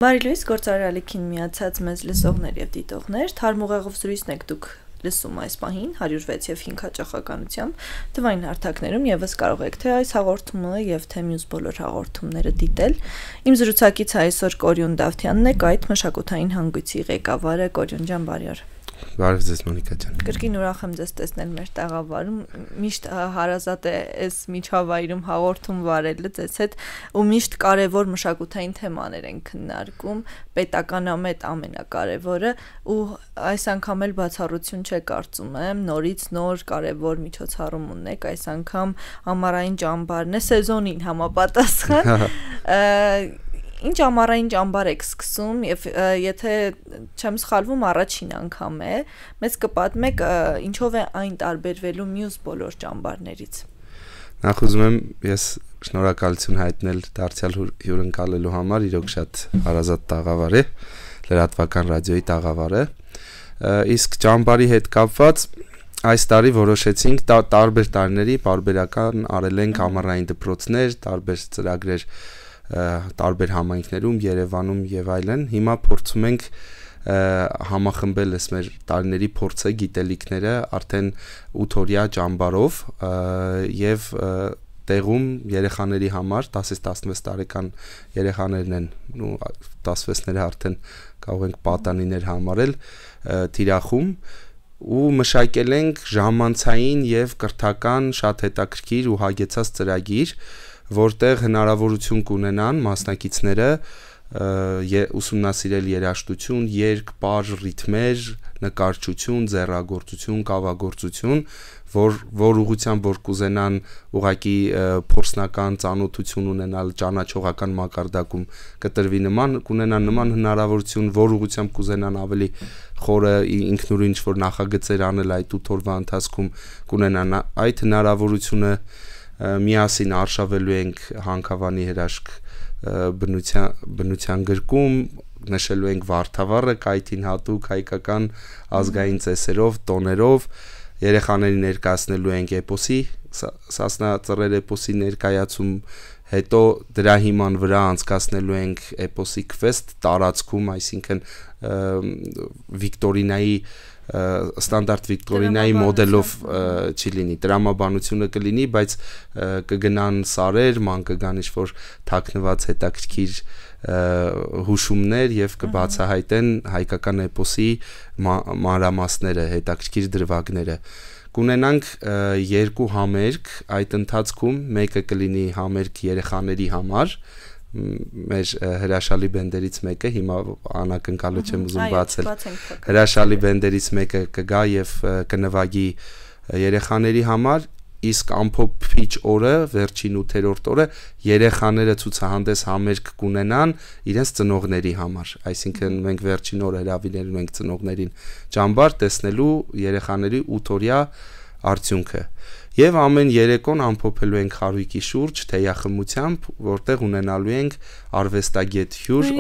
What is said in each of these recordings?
Բարի լույս, գործարարալիքին միացած մեզ լսողներ և դիտողներ, թարմ ուղեղով զրույցն եք դուք լսում այս պահին 106 և 5 հաճախականությամբ, թվային հարթակներում եւս կարող եք թե այս հաղորդումը եւ թե մյուս բոլոր հաղորդումները դիտել։ Իմ զրուցակից այսօր Կորյուն Դավթյանն է, Կայթ մշակութային հանգույցի ղեկավարը։ Կորյուն ջան, բարի օր։ Բարև ձեզ Մոնիկա ջան։ Կրկին ուրախ եմ ձեզ տեսնել մեր տաղավարում, միշտ հարազատ է այս միջավայրում հաղորդում վարելը ձեզ հետ ու միշտ կարևոր մշակութային թեմաներ են քննարկում, պետականամետ ամենակարևորը ու այս անգամ էլ բացառություն չէ կարծում եմ, նորից նոր կարևոր միջոցառում ունեք, այս անգամ ամառային ճամբարն է սեզոնին համապատասխան։ Ինչ ամառային ճամբար եք սկսում եւ եթե չեմ սխալվում առաջին անգամ է, մեզ կպատմեք ինչով է այն տարբերվելու մյուս բոլոր ճամբարներից։ Նախ ուզում եմ ես շնորհակալություն հայտնել դարձյալ հյուրընկալելու համար, իրոք շատ հարազատ տաղավար է, լրատվական ռադիոյի տաղավար է։ Իսկ ճամբարի հետ կապված այս տարի որոշեցինք տարբեր տարիների բարբերական արել ենք ամառային դպրոցներ, տարբեր ծրագրեր տարբեր համայնքներում, Երևանում եւ այլն։ Հիմա փորձում ենք համախմբել ես մեր տարիների փորձը, գիտելիքները արդեն 8-օրյա ճամբարով եւ տեղում երեխաների համար 10-16 տարեկան երեխաներն են, 16-ները արդեն կարող ենք պատանիներ համարել, թիրախում ու մշակել ենք ժամանցային եւ կրթական շատ հետաքրքիր ու հագեցած ծրագիր, որտեղ հնարավորություն կունենան մասնակիցները ուսումնասիրել երաժշտություն, երգ, պարզ ռիթմեր, նկարչություն, ձեռագործություն, կավագործություն, որ ուղղությամբ որ կուզենան ուղղակի փորձնական ծանոթություն ունենալ ճանաչողական մակարդակում կտրվի կունենան նման հնարավորություն, որ ուղղությամբ կուզենան ավելի խորը ինքնուրույն ինչ-որ նախագծեր անել այդ 8 օրվա ընթացքում կունենան այդ հնարավորությունը միասին արշավելու ենք Հանքավանի հրաշք բնության գրկում, նշելու ենք Վարդավառը, Կայթին հատուկ հայկական ազգային ծեսերով, տոներով, երեխաներին ներկայացնելու ենք էպոսի, Սասնա ծռեր էպոսի ներկայացում, հետո դրա հիման վրա անցկացնելու ենք էպոսի քվեստ տարածքում, այսինքն Վիկտորինայի ստանդարտ Վիկտորինայի մոդելով չի լինի, տրամաբանությունը կլինի, բայց կգնան սարեր, ման կգան ինչ-որ թաքնված հետաքրքիր հուշումներ եւ կբացահայտեն հայկական էպոսի մանրամասները, հետաքրքիր դրվագները։ Կունենանք 2 համերգ, այդ ընթացքում մեկը կլինի համերգ երեխաների համար, մեր հրաշալի բենդերից մեկը հիմա անակնկալը չեմ ուզում բացել հրաշալի բենդերից մեկը կգա եւ կնվագի երեխաների համար իսկ ամփոփիչ օրը վերջին 8-րդ օրը երեխաները ցուցահանդես համերգ կունենան իրենց ծնողների համար այսինքն մենք վերջին օրը հրավիրելու ենք ծնողներին ճամբար տեսնելու երեխաների 8-օրյա արդյունքը Եվ ամեն երեկոն ամփոփելու ենք խարույկի շուրջ թեյախմությամբ, որտեղ ունենալու ենք արվեստագետ հյուր,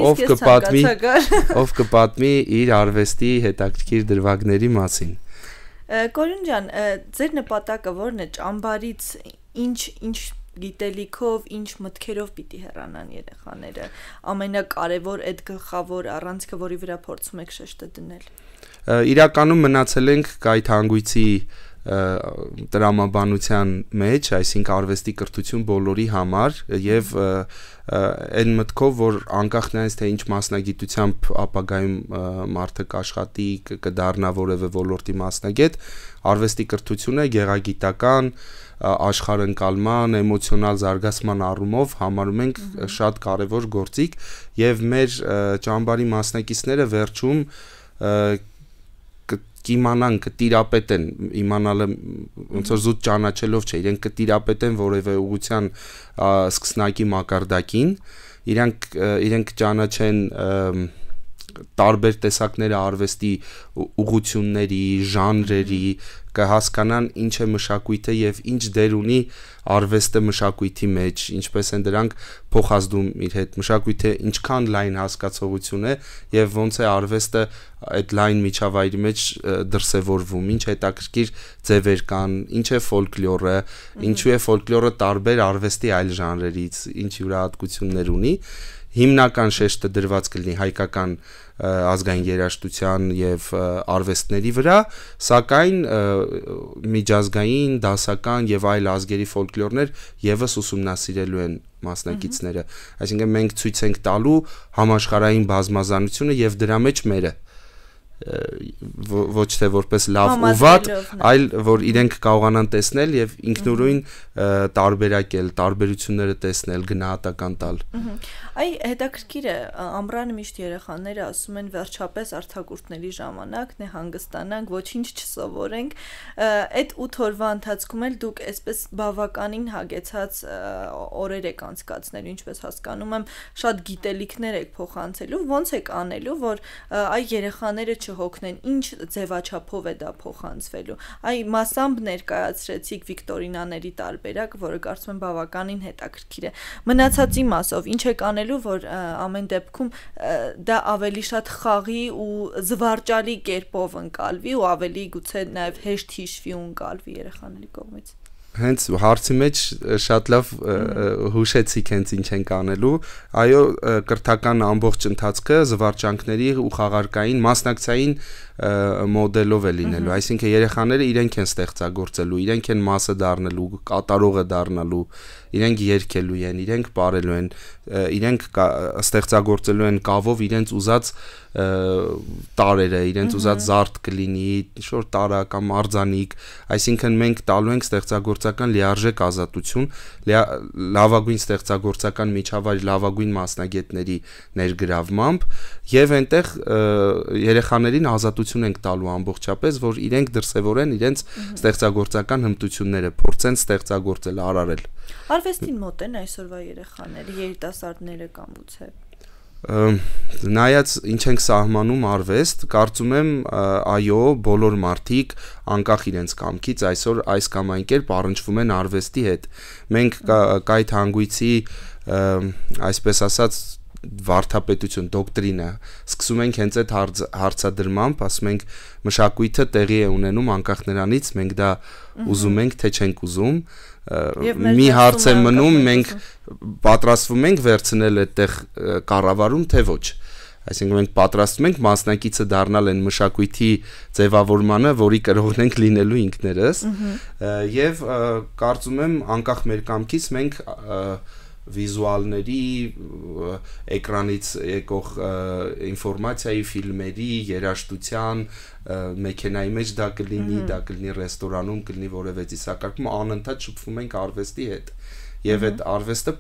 ով կպատմի իր արվեստի հետաքրքիր դրվագների մասին։ Կորյուն ջան, ձեր նպատակը ո՞րն է ճամբարից ինչ գիտելիքով, ինչ մտքերով պիտի հեռանան երեխաները։ Ամենակարևոր այդ գլխավոր առանցքը, որի վրա փորձում եք շեշտը դնել։ Իրականում մնացել ենք Կայթ հանգույցի տրամաբանության մեջ, այսինքն արվեստի կրթություն բոլորի համար եւ այն մտքով, որ անկախ նրանից թե ինչ մասնագիտությամբ ապագայում մարդը կաշխատի, կդառնա որևէ ոլորտի մասնագետ, արվեստի կրթությունը գեղագիտական, աշխարհընկալման, էմոցիոնալ զարգացման առումով համարում ենք շատ կարևոր գործիք եւ մեր ճամբարի մասնակիցները վերջում կիմանան, կտիրապետեն, իմանալը ոնց որ զուտ ճանաչելով չէ, իրենք կտիրապետեն որևէ ուղղության սկսնակի մակարդակին, իրենք ճանաչեն տարբեր տեսակները արվեստի ուղղությունների, ժանրերի, կհասկանան ինչ է մշակույթը եւ ինչ դեր ունի արվեստը մշակույթի մեջ, ինչպես են դրանք փոխազդում իր հետ, մշակույթը ինչքան լայն հասկացողություն է եւ ոնց է արվեստը այդ լայն միջավայրի մեջ դրսևորվում, ինչ հետաքրքիր ձևեր կան, ինչ է ֆոլկլորը, ինչու է ֆոլկլորը տարբեր արվեստի այլ ժանրերից, ինչ յուրահատկություններ ունի հիմնական շեշտը դրված կլինի հայկական ազգային երաժշտության եւ արվեստների վրա, սակայն միջազգային, դասական եւ այլ ազգերի ֆոլկլորներ եւս ուսումնասիրելու են մասնակիցները, այսինքն մենք ցույց ենք տալու համաշխարհային բազմազանությունը եւ դրա մեջ մերը ոչ թե որպես լավ ու վատ, այլ որ իրենք կարողանան տեսնել եւ ինքնուրույն տարբերակել, տարբերությունները տեսնել, գնահատական տալ։ Այ հետաքրքիր է, ամռանը միշտ երեխաները ասում են վերջապես արձակուրդների ժամանակն է, հանգստանանք, ոչինչ չսովորենք։ Այդ 8 օրվա ընթացքում էլ դուք այսպես բավականին հագեցած օրեր եք անցկացնելու, ինչպես հասկանում եմ, շատ գիտելիքներ եք փոխանցելու, ո՞նց եք անելու, որ այ երեխաները չհոգնեն, ինչ ձևաչափով է դա փոխանցվելու։ Այ մասամբ ներկայացրեցիք վիկտորինաների տարբերակ, որը կարծում եմ բավականին հետաքրքիր է։ Մնացածի մասով ինչ եք անելու, որ ամեն դեպքում դա ավելի շատ խաղի ու զվարճալի կերպով ընկալվի ու ավելի գուցե նաև հեշտ հիշվի ու ընկալվի երեխաների կողմից։ Հենց հարցի մեջ շատ լավ հուշեցիք հենց ինչ ենք անելու, այո, կրթական ամբողջ ընթացքը զվարճանքների ու խաղարկային մասնակցային մոդելով է լինելու, այսինքն երեխաները իրենք են ստեղծագործելու, իրենք են մասը դառնալու, կատարողը դառնալու, իրենք երգելու են, իրենք պարելու են, իրենք ստեղծագործելու են կավով իրենց ուզած տարերը, իրենց ուզած զարդ կլինի, ինչ-որ տարա կամ արձանիկ, այսինքն մենք տալու ենք ստեղծագործական լիարժեք ազատություն, լավագույն ստեղծագործական միջավայր լավագույն մասնագետների ներգրավմամբ եւ այնտեղ երեխաներին ազատություն ենք տալու ամբողջապես, որ իրենք դրսևորեն իրենց ստեղծագործական հմտությունները, փորձեն ստեղծագործել, արարել։ Արվեստին մոտ են այսօրվա երեխաները, երիտասարդները կամ գուցե նայած ինչ ենք սահմանում արվեստ, կարծում եմ այո, բոլոր մարդիկ անկախ իրենց կամքից այսօր այս կամ այն կերպ առնչվում են արվեստի հետ։ Մենք կայთ հանգույցի, այսպես ասած, վարդապետություն, դոկտրինա սկսում ենք հենց այդ հարցադրմամբ, ասում ենք մշակույթը տեղի է ունենում անկախ նրանից մենք դա ուզում ենք թե չենք ուզում, մի հարց է մնում, մենք պատրաստվում ենք վերցնել այդտեղ կառավարում թե ոչ, այսինքն մենք պատրաստվում ենք մասնակիցը դառնալ այն մշակույթի ձևավորմանը, որի կրողն ենք լինելու ինքներս եւ կարծում եմ անկախ մեր կամքից մենք վիզուալների, էկրանից եկող ինֆորմացիայի, ֆիլմերի, երաժշտության, մեքենայի մեջ դա կլինի ռեստորանում, կլինի որևէ ծիսակարգում, անընդհատ շփվում ենք արվեստի հետ եւ այդ արվեստը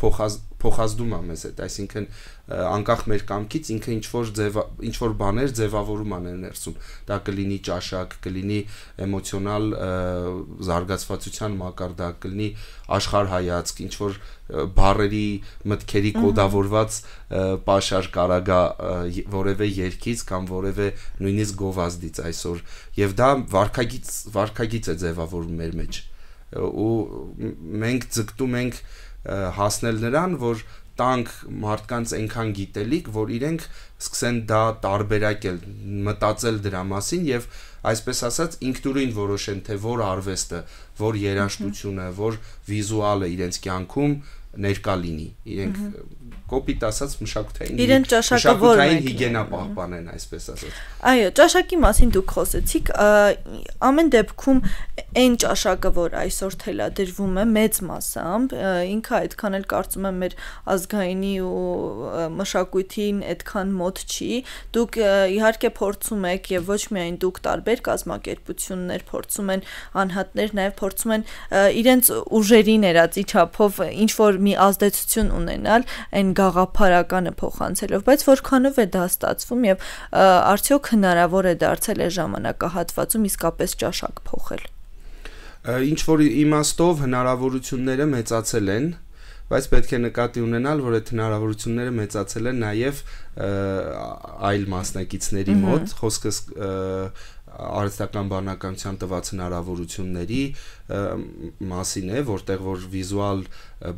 փոխազդում է մեզ հետ, այսինքն անկախ մեր կամքից ինքը ինչ որ բաներ ձևավորում է ներսում, դա կլինի ճաշակ, կլինի էմոցիոնալ զարգացվածության մակարդակ, կլինի աշխարհայացք, ինչ որ բառերի մտքերի կոդավորված պաշար կարագա որևէ երգից կամ որևէ նույնիսկ գովազդից այսօր եւ դա վարքագիծ է ձևավորում մեր մեջ ու մենք ձգտում ենք հասնել նրան, որ տանք մարդկանց այնքան գիտելիք, որ իրենք սկսեն դա տարբերակել, մտածել դրա մասին եւ այսպես ասած ինքնուրույն որոշեն թե որ արվեստը, որ երաժշտությունը, որ վիզուալը իրենց կյանքում ներկա լինի, իրենք կոպիտ ասած մշակութային հիգիենա պահպանեն, այսպես ասած։ Այո, ճաշակի մասին դուք խոսեցիք, ամեն դեպքում այն ճաշակը, որ այսօր թելադրվում է մեծ մասամբ, ինքը այդքան էլ կարծում եմ մեր ազգայինի ու մշակույթին այդքան մոտ չի։ Դուք իհարկե փորձում եք եւ ոչ միայն դուք, տարբեր կազմակերպություններ փորձում են, անհատներ նաեւ փորձում են իրենց ուժերի ներածի չափով ինչ որ մի ազդեցություն ունենալ այն գաղափարականը փոխանցելով, բայց որքանով է դա ստացվում եւ արդյոք հնարավոր է դարձել այս ժամանակահատվածում իսկապես ճաշակ փոխել։ Ինչ որ իմաստով հնարավորությունները մեծացել են, բայց պետք է նկատի ունենալ, որ այդ հնարավորությունները մեծացել են նաեւ այլ մասնակիցների մոտ, խոսքս արհեստական բանականության տված հնարավորությունների մասին է, որտեղ որ վիզուալ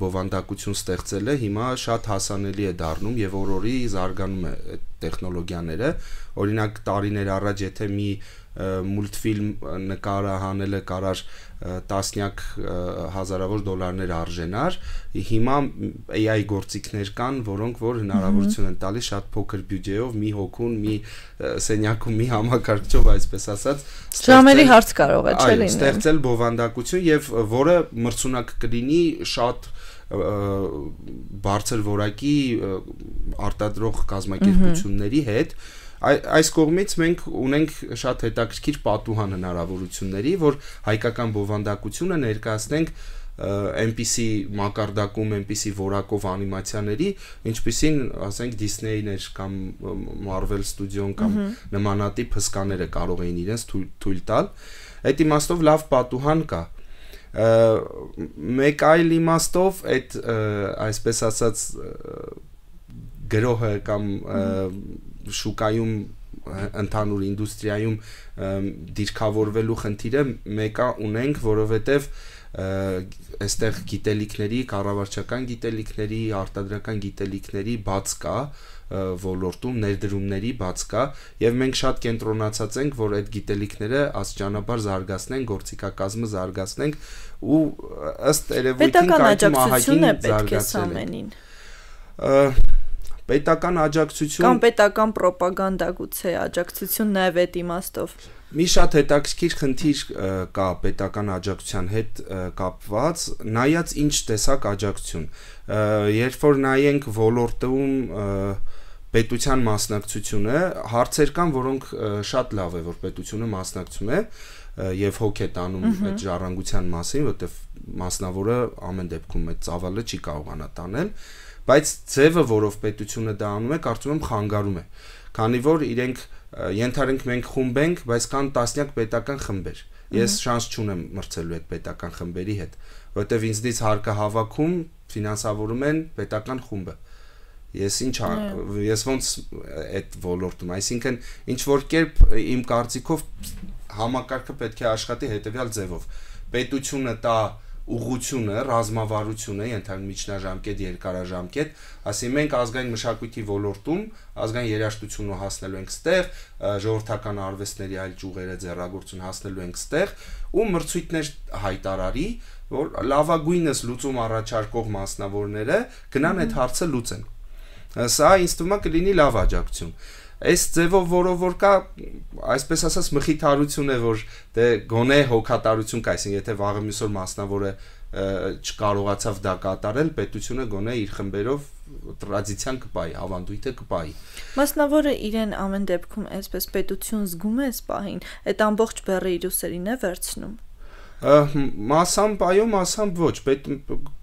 բովանդակություն ստեղծելը հիմա շատ հասանելի է դառնում եւ օրորի զարգանում է այդ տեխնոլոգիաները, օրինակ տարիներ առաջ եթե մի մուլտֆիլմ նկարը հանելը կարար տասնյակ հազարավոր դոլարներ արժենար, հիմա AI գործիքներ կան, որոնք որ հնարավորություն են տալիս շատ փոքր բյուջեով մի հոգուն, մի սենյակում մի համակարգչով, այսպես ասած, ժամերի հարց կարող է լինել, ստեղծել բովանդակություն եւ որը մրցունակ կլինի շատ բարձր որակի արտադրող կազմակերպությունների հետ։ Այս կողմից մենք ունենք շատ հետաքրքիր պատուհան հնարավորությունների, որ հայկական բովանդակությունը ներկայացնենք այնպիսի մակարդակում, այնպիսի որակով անիմացիաների, ինչպիսին, ասենք, Disney-ներ կամ Marvel Studio-ն կամ նմանատիպ հսկաները կարող էին իրենց թույլ տալ։ Այդ իմաստով լավ պատուհան կա։ Մեկ այլ իմաստով այդ այսպես ասած գրոհը կամ շուկայում ընդհանուր ինդուստրիայում դիրքավորվելու խնդիրը մեկը ունենք, որովհետև այստեղ գիտելիքների, կառավարչական գիտելիքների, արտադրական գիտելիքների բաց կա ոլորտում, ներդրումների բաց կա, եւ մենք շատ կենտրոնացած ենք, որ այդ գիտելիքները աստիճանաբար զարգացնենք, գործիքակազմը զարգացնենք ու ըստ երևույթին կայքում ահագին զարգացել է։ Պետական աջակցություն կամ պետական ռոպագանդա գուցե աջակցություն նաև այդ իմաստով։ Մի շատ հետաքրքիր խնդիր կա պետական աջակցության հետ կապված, նայած ինչ տեսակ աջակցություն։ Երբ որ նայենք ոլորտում պետության մասնակցությունը, հարցեր կան, որոնք շատ լավ է, որ պետությունը մասնակցում է եւ հոգ է տանում այդ ժառանգության մասին, որտեղ մասնավորը ամեն դեպքում այդ ծավալը չի կարողանա տանել, բայց ձևը, որով պետությունը դա անում է, կարծում եմ խանգարում է, քանի որ իրենք ենթարենք մենք խումբ ենք, բայց կան տասնյակ պետական խմբեր։ Ես շանս չունեմ մրցելու այդ պետական խմբերի հետ, որտեղ ինձնից հարկը հավաքում, ֆինանսավորում են պետական խումբը։ Ես ոնց այդ ոլորտում, այսինքն ինչ որ կերպ իմ կարծիքով համակարգը պետք է աշխատի հետեւյալ ձևով։ Պետությունը տա ուղղությունը, ռազմավարությունը, ենթադրում միջնաժամկետ, երկարաժամկետ, ասի մենք ազգային մշակույթի ոլորտում ազգային երաժշտությունը հասնելու ենք ստեղ, ժողովրդական արվեստների այլ ճյուղերը ձեռագործություն հասնելու ենք ստեղ ու մրցույթներ հայտարարի, որ լավագույնս լուծում առաջարկող մասնավորները գնան այդ հարցը լուծեն։ Սա ինձ թվում է կլինի լավ աջակցություն։ Այս ձևով որով որ կա, այսպես ասած մխիթարություն է, որ դե գոնե հոգատարություն կա, այսինքն եթե վաղը մյուս օր մասնավորը չկարողացավ դա կատարել, պետությունը գոնե իր խմբերով տրադիցիան կպայի, ավանդույթը կպայի։ Մասնավորը իրեն ամեն դեպքում այսպես պետություն զգում է այս պահին, այդ ամբողջ բեռը իր ուսերին է վերցնում։ Մասամբ այո, մասամբ ոչ,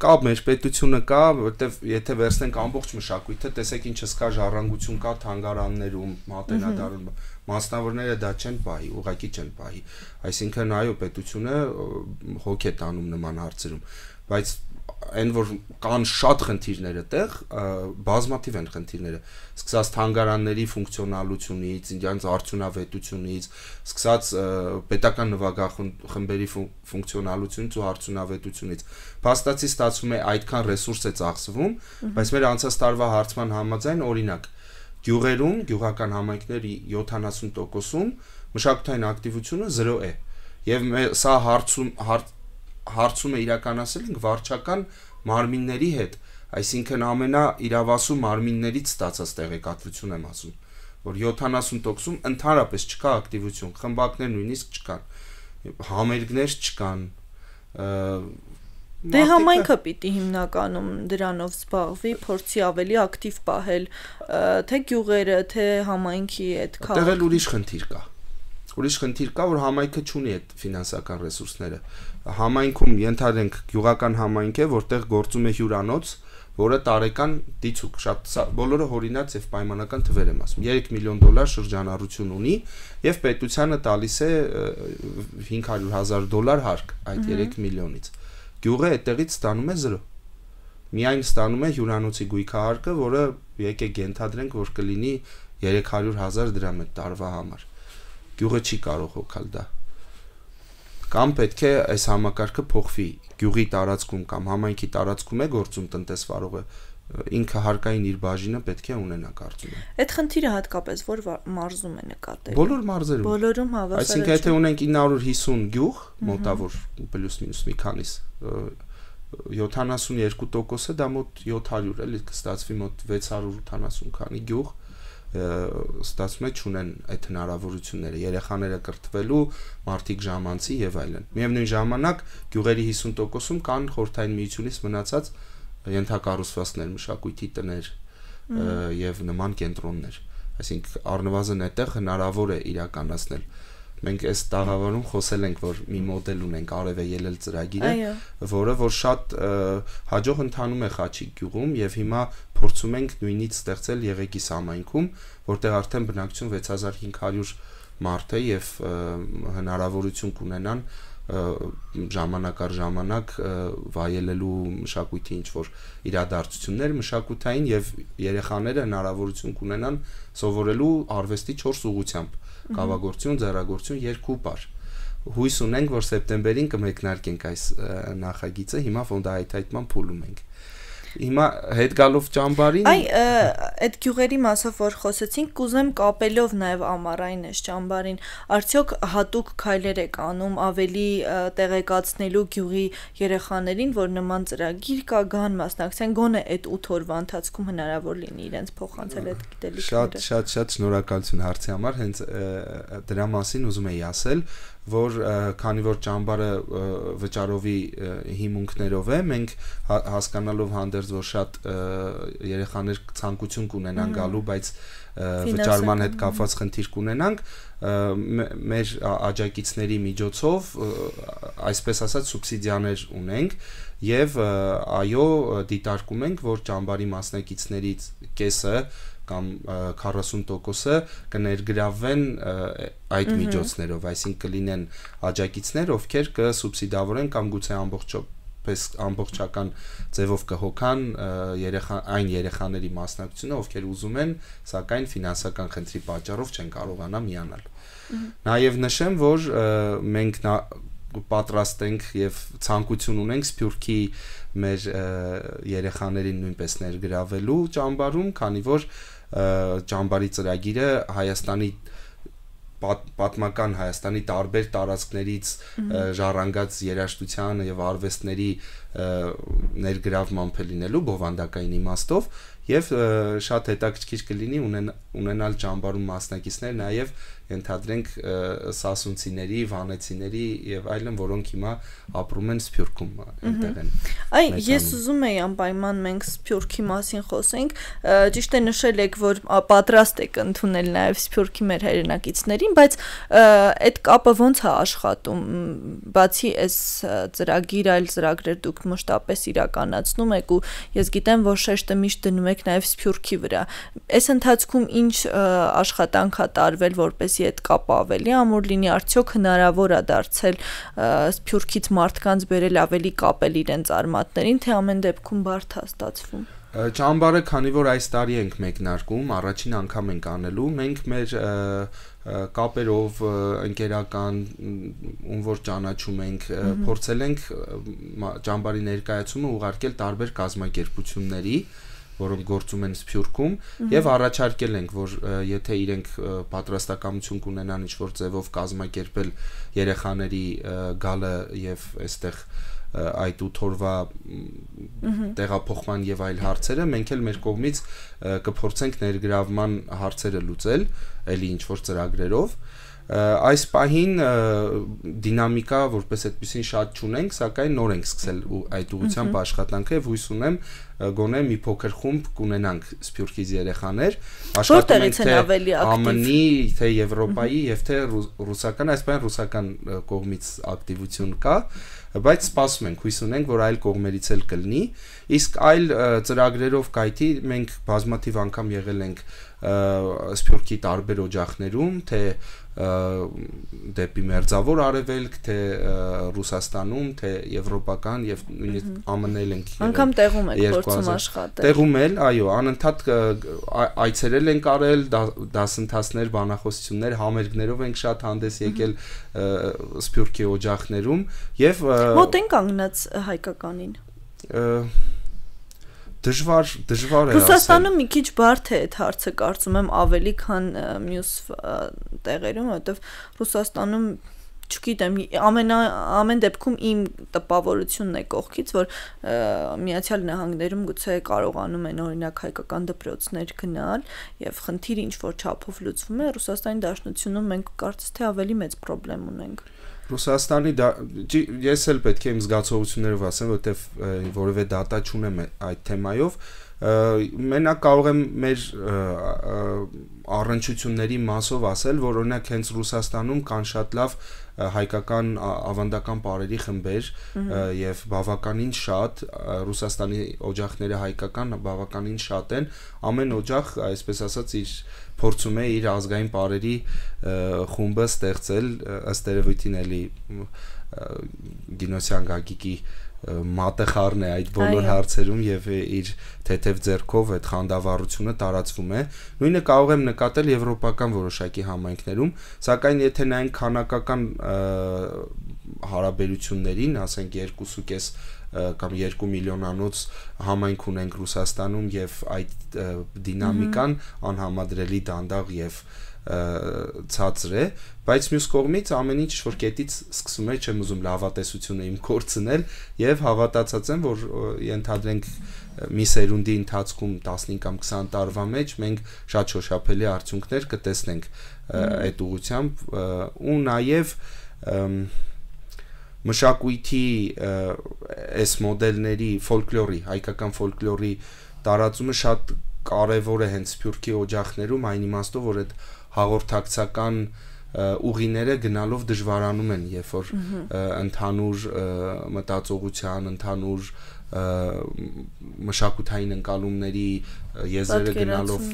կա մեր պետությունը կա, որտեվ եթե վերցնենք ամբողջ մշակույթը, տեսեք ինչս կա ժառանգություն կա թանգարաններում, մատենադարում, մասնավորները դա չեն պահի, ուղղակի չեն պահի, այսինքն այո, պետությունը հոգ է տանում նման հարցերում, բայց այն որ կան շատ խնդիրներ այդտեղ, բազմաթիվ են խնդիրները, սկսած թանգարանների ֆունկցիոնալությունից, իրենց արդյունավետությունից, սկսած պետական նվագախմբերի ֆունկցիոնալությունից ու արդյունավետությունից։ Փաստացի ստացվում է այդքան ռեսուրս է ծախսվում, բայց մեր անցած տարվա հարցման համաձայն, օրինակ, գյուղերում, գյուղական համայնքների 70%-ում մշակութային ակտիվությունը 0 է։ Եվ սա հարցում է իրականացել ենք վարչական մարմինների հետ, այսինքն ամենաիրավասու մարմիններից ստացած տեղեկատվություն եմ ասում, որ 70%-ում ընդհանրապես չկա ակտիվություն, խմբակներ նույնիսկ չկան, համերգներ չկան։ Դե համայնքը պիտի հիմնականում դրանով զբաղվի, փորձի ավելի ակտիվ պահել, թե գյուղերը, թե համայնքի այդ քաղաքը։ Այդտեղ ուրիշ խնդիր կա։ Ուրիշ խնդիր կա, որ համայնքը չունի այդ ֆինանսական ռեսուրսները։ Համայնքում ենթադրենք գյուղական համայնք է, որտեղ գործում է հյուրանոց, որը տարեկան դիցուկ շատ բոլորը հորինած եւ պայմանական թվեր եմ ասում 3 միլիոն դոլար շրջանառություն ունի եւ պետությանը տալիս է 500,000 հարկ այդ 3 միլիոնից։ Գյուղը այդտեղից ստանում է 0։ Միայն ստանում է հյուրանոցի գույքահարկը, որը եկեք ենթադրենք, որ կլինի 300,000 դրամ այդ տարվա համար։ Գյուղը չի կարող հոգալ դա։ Կամ պետք է այս համակարգը փոխվի։ Գյուղի տարածքում կամ համայնքի տարածքում է գործում տնտեսվարողը, ինքը հարկային իր բաժինը պետք է ունենա կարծում եմ։ Այդ խնդիրը հատկապես որ մարզում է նկատել։ Բոլոր մարզերում։ Բոլորում հավասար։ Այսինքն եթե ունենք 950 գյուղ, մոտավոր պլյուս-մինուս մի քանիս 72%-ը դա մոտ 700 էլի կստացվի մոտ 680 քանի գյուղ ստացվում է չունեն այդ հնարավորությունները երեխաները կրթվելու, մարդիկ ժամանցի եւ այլն։ Միևնույն ժամանակ գյուղերի 50%-ում կան խորհրդային միությունից մնացած ենթակառուցվածքներ, մշակույթի տներ եւ նման կենտրոններ։ Այսինքն առնվազն այդտեղ հնարավոր է իրականացնել։ Մենք այս տաղավարում խոսել ենք, որ մի մոդել ունենք Արև է ելել ծրագիրը, որը որ շատ հաջող ընթանում է Խաչիկ գյուղում եւ հիմա փորձում ենք նույնից ստեղծել Եղեգիս համայնքում, որտեղ արդեն բնակչություն 6500 մարդ է եւ հնարավորություն կունենան ժամանակ առ ժամանակ վայելելու մշակույթի ինչ որ իրադարձություններ մշակութային եւ երեխաները հնարավորություն կունենան սովորելու արվեստի 4 ուղղությամբ կավագործություն, ձեռագործություն, երկու բար։ Հույս ունենք, որ սեպտեմբերին կմեկնարկենք այս նախագիծը, հիմա ֆոնդահայթայթման փուլում ենք։ Հիմա հետ գալով ճամբարին այդ գյուղերի մասով որ խոսեցինք, կուզեմ կապելով նաև ամառային այս ճամբարին, արդյոք հատուկ քայլեր եք անում ավելի տեղեկացնելու գյուղի երեխաներին, որ նման ծրագիր կա, գան մասնակցեն, գոնե այդ 8 օրվա ընթացքում հնարավոր լինի իրենց փոխանցել այդ գիտելիքները։ Շատ շնորհակալություն հարցի համար, հենց դրա մասին ուզում եի ասել, որ քանի որ ճամբարը վճարովի հիմունքներով է, մենք հասկանալով հանդերձ որ շատ երեխաներ ցանկություն կունենան գալու, բայց վճարման հետ կապված խնդիր կունենանք, մեր աջակիցների միջոցով, այսպես ասած, սուբսիդիաներ ունենք եւ այո, դիտարկում ենք, որ ճամբարի մասնակիցներից կեսը կամ 40%-ը կներգրավվեն այդ միջոցներով, այսինքն կլինեն աջակիցներ, ովքեր կսուբսիդավորեն կամ գուցե ամբողջական ձևով կհոգան այն երեխաների մասնակցությունը, ովքեր ուզում են, սակայն ֆինանսական խնդրի պատճառով չեն կարողանա միանալ։ Նաև նշեմ, որ մենք պատրաստ ենք եւ ցանկություն ունենք Սփյուռքի մեր երեխաներին նույնպես ներգրավելու ճամբարում, քանի որ ճամբարի ծրագիրը Հայաստանի պատմական Հայաստանի տարբեր տարածքներից ժառանգած երաժշտության եւ արվեստների ներգրավման լինելու բովանդակային իմաստով եւ շատ հետաքրքիր կլինի ունենալ ճամբարում մասնակիցներ նաեւ ենթադրենք սասունցիների, վանեցիների եւ այլն, որոնք հիմա ապրում են Սփյուռքում այնտեղ են։ Այ ես ուզում եի անպայման մենք Սփյուռքի մասին խոսենք, ճիշտ է նշել եք, որ պատրաստ եք ընդունել նաեւ Սփյուռքի մեր հայրենակիցներին, բայց այդ կապը ոնց է աշխատում, բացի այս ծրագիր, այլ ծրագրեր դուք մշտապես իրականացնում եք ու ես գիտեմ, որ շեշտը միշտ դնում եք նաեւ Սփյուռքի վրա։ Այս ընթացքում ինչ աշխատանք է տարվել, որպես այդ կապը ավելի ամուր լինի, արդյոք հնարավոր է դարձել Սփյուռքից մարդկանց բերել ավելի կապել իրենց արմատներին, թե ամեն դեպքում բարդ է ստացվում։ Ճամբարը, քանի որ այս տարի ենք մեկնարկում, առաջին անգամ ենք անելու, մենք մեր կապերով ընկերական ում որ ճանաչում ենք, փորձել ենք ճամբարի ներկայացումը ուղարկել տարբեր կազմակերպությունների, որոնք գործում են Սփյուռքում եւ առաջարկել ենք, որ եթե իրենք պատրաստակամություն կունենան ինչ-որ ձևով կազմակերպել երեխաների գալը եւ այստեղ այդ 8 օրվա տեղափոխման եւ այլ հարցերը, մենք էլ մեր կողմից կփորձենք ներգրավման հարցերը լուծել, ելի ինչ-որ ծրագրերով։ Այս պահին դինամիկա որպես այդպեսին շատ չունենք, սակայն նոր ենք սկսել այդ ուղղությամբ աշխատանքը եւ հույս ունեմ գոնե մի փոքր խումբ կունենանք Սփյուռքից երեխաներ, աշխատում ենք թե ԱՄՆ-ի, թե Եվրոպայի եւ թե ռուսական, այս պահին ռուսական կողմից ակտիվություն կա, բայց սպասում ենք, հույս ունենք, որ այլ կողմերից էլ կլինի, իսկ այլ ծրագրերով կայքի մենք բազմաթիվ անգամ եղել ենք Սփյուռքի տարբեր օջախներում, թե դեպի Մերձավոր Արևելք, թե Ռուսաստանում, թե եվրոպական եւ նույնիսկ ԱՄՆ-ել ենք եղել։ Անկամ տեղում եք փորձում աշխատել։ Տեղում էլ, այո, անընդհատ այցերել ենք արել, դասընթացներ, բանախոսություններ, համերգներով ենք շատ հանդես եկել Սփյուռքի օջախներում եւ մոտ են կանգնած հայկականին։ դժվար է Ռուսաստանում մի քիչ բարդ է այդ հարցը կարծում եմ ավելի քան մյուս տեղերում, որովհետև Ռուսաստանում չգիտեմ, ամեն դեպքում իմ տպավորությունն է կողքից, որ Միացյալ Նահանգներում գուցե կարողանում են օրինակ հայկական դպրոցներ գնալ եւ խնդիրը ինչ որ չափով լուծվում է, Ռուսաստանի Դաշնությունում մենք կարծես թե ավելի մեծ խնդրեմ ունենք։ Ռուսաստանի ես էլ պետք է իմ զգացողություններով ասեմ, որովհետեւ որևէ դատա չունեմ այդ թեմայով, մենակ կարող եմ մեր առնչությունների մասով ասել, որ օրինակ հենց Ռուսաստանում կան շատ լավ հայկական ավանդական պարերի խմբեր եւ բավականին շատ Ռուսաստանի օջախները հայկական բավականին շատ են, ամեն օջախ, այսպես ասած, իր փորձում է իր ազգային պարերի խումբը ստեղծել, ըստ երևույթին էլի Գինոսյան Գագիկի մատը խառն է այդ բոլոր հարցերում եւ իր թեթև ձեռքով այդ խանդավառությունը տարածվում է։ Նույնը կարող եմ նկատել եվրոպական որոշակի համայնքներում, սակայն եթե նայենք քանակական հարաբերություններին, ասենք 2.5 կամ 2 միլիոնանոց համայնք ունենք Ռուսաստանում եւ այդ դինամիկան անհամադրելի դանդաղ եւ ցածր է, բայց մյուս կողմից ամեն ինչ որ կետից սկսում է, չեմ ուզում լավատեսությունը իմ կորցնել եւ հավատացած եմ, որ ենթադրենք մի սերունդի ընթացքում 15 կամ 20 տարվա մեջ մենք շատ շոշափելի արդյունքներ կտեսնենք այդ ուղղությամբ ու նաեւ մշակույթի այս մոդելների ֆոլկլորի, հայկական ֆոլկլորի տարածումը շատ կարևոր է հենց Սփյուռքի օջախներում այն իմաստով, որ այդ հաղորդակցական ուղիները գնալով դժվարանում են, երբ որ ընդհանուր մտածողության, ընդհանուր մշակութային ընկալումների եզրերը գնալով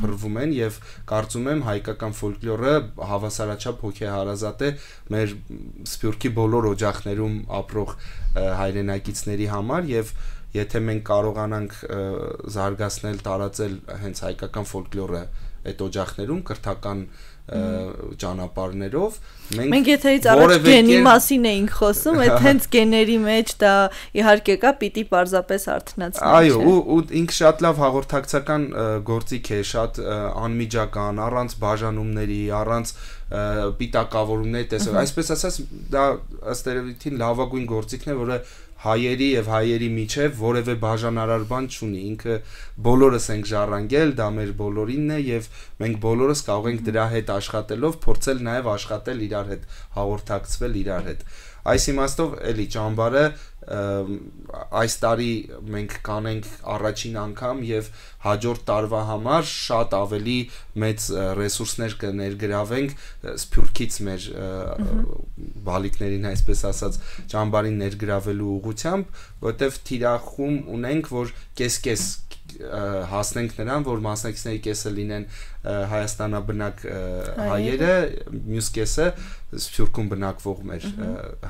փռվում են եւ կարծում եմ հայկական ֆոլկլորը հավասարաչափ հոգեհարազատ է մեր Սփյուռքի բոլոր օջախներում ապրող հայրենակիցների համար եւ եթե մենք կարողանանք զարգացնել, տարածել հենց հայկական ֆոլկլորը այդ օջախներում կրթական ճանապարհներով մենք եթերից առաջ գենի մասին էինք խոսում, այդ հենց գեների մեջ դա իհարկե կա, պիտի պարզապես արթնացնել։ Այո, ու ինքը շատ լավ հաղորդակցական գործիք է, շատ անմիջական, առանց բաժանումների, առանց պիտակավորումների տեսող, այսպես ասած դա ըստ երևույթին լավագույն գործիքն է, որը հայերի եւ հայերի միջև որևէ բաժանարար բան չունի, ինքը բոլորս ենք ժառանգել, դա մեր բոլորինն է եւ մենք բոլորս կարող ենք դրա հետ աշխատելով փորձել նաեւ աշխատել իրար հետ, հաղորդակցվել իրար հետ։ Այս իմաստով էլի ճամբարը այս տարի մենք կանենք առաջին անգամ եւ հաջորդ տարվա համար շատ ավելի մեծ ռեսուրսներ կներգրավենք Սփյուռքից մեր բալիկներին, այսպես ասած, ճամբարին ներգրավելու ուղղությամբ, որտեվ թիրախում ունենք, որ կես-կես հասնենք նրան, որ մասնակիցների կեսը լինեն Հայաստանաբնակ հայերը, մյուս կեսը Սփյուռքում բնակվող մեր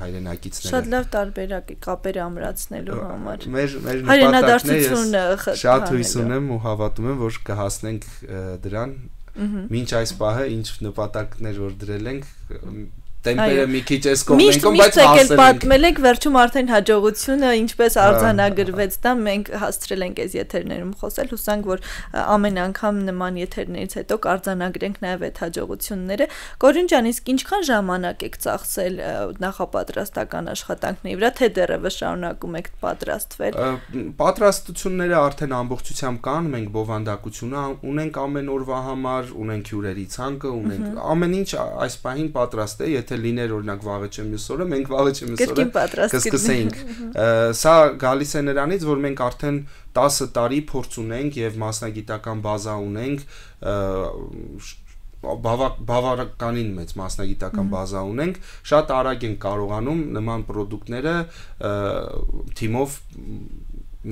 հայրենակիցները։ Շատ լավ տարբերակ է կապերը ամրացնելու համար։ Մեր նպատակն է, շատ հույս ունեմ ու հավատում եմ, որ կհասնենք դրան։ Մինչ այս պահը ինչ նպատակներ որ դրել ենք, տեմպերը մի քիչ էս կողմենք, բայց հասել ենք։ Պատմել եք վերջում արդեն հաջողությունը ինչպես արձանագրվեց, դա մենք հասցրել ենք այս եթերներում խոսել, հուսանք որ ամեն անգամ նման եթերներից հետո կարձանագրենք նաև այդ հաջողությունները։ Գորյուն ջան, իսկ ինչքան ժամանակ եք ծախսել նախապատրաստական աշխատանքների վրա, թե դեռևս շարունակում եք պատրաստվել։ Պատրաստությունները արդեն ամբողջությամբ կան, մենք բովանդակությունը ունենք ամեն օրվա համար, ունենք հյուրերի ցանկը, ունենք ամեն ինչ այս պահին պատրաստ է, եթե լիներ օրինակ վաղը չեմ մյուս օրը, մենք վաղը չեմ մյուս օրը կսկսեինք։ Սա գալիս է նրանից, որ մենք արդեն 10 տարի փորձ ունենք եւ մասնագիտական բազա ունենք, բավականին մեծ մասնագիտական բազա ունենք, շատ արագ ենք կարողանում նման պրոդուկտները թիմով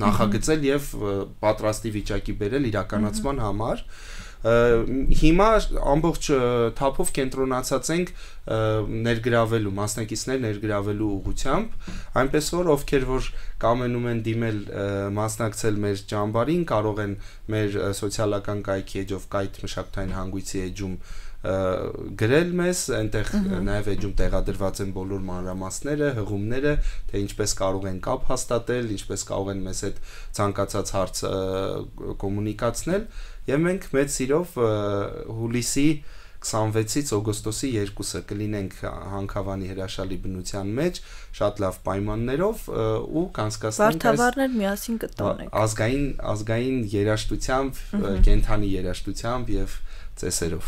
նախագծել եւ պատրաստի վիճակի բերել իրականացման համար։ Հիմա ամբողջ թափով կենտրոնացած ենք ներգրավելու, մասնակիցներ ներգրավելու ուղղությամբ, այնպես որ ովքեր որ կամենում են դիմել մասնակցել մեր ճամբարին, կարող են մեր սոցիալական կայքի էջով կայք մշակութային հանգույցի էջում գրել մեզ, այնտեղ նաև էջում տեղադրված են բոլոր մանրամասները, հղումները, թե ինչպես կարող են կապ հաստատել, ինչպես կարող են մեզ հետ ցանկացած հարց կոմունիկացնել, եւ մենք մեծ սիրով հուլիսի 26-ից օգոստոսի 2-ը կլինենք Հանքավանի հրաշալի բնության մեջ, շատ լավ պայմաններով ու կանցկացնենք Վարդավառներ միասին կտոնենք ազգային երաժշտությամբ, կենթանի երաժշտությամբ եւ ծեսերով։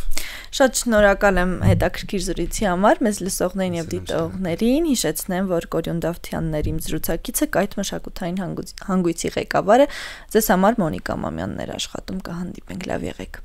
Շատ շնորհակալ եմ հետաքրքիր զրույցի համար, մեզ լսողներին եւ դիտողներին, հիշեցնեմ, որ Կորյուն Դավթյանն էր իմ զրուցակիցը, Կայթ մշակութային հանգույցի ղեկավարը, ձեզ համար Մոնիկա Մամյանն էր աշխատում, կհանդիպենք, լավ եղեք։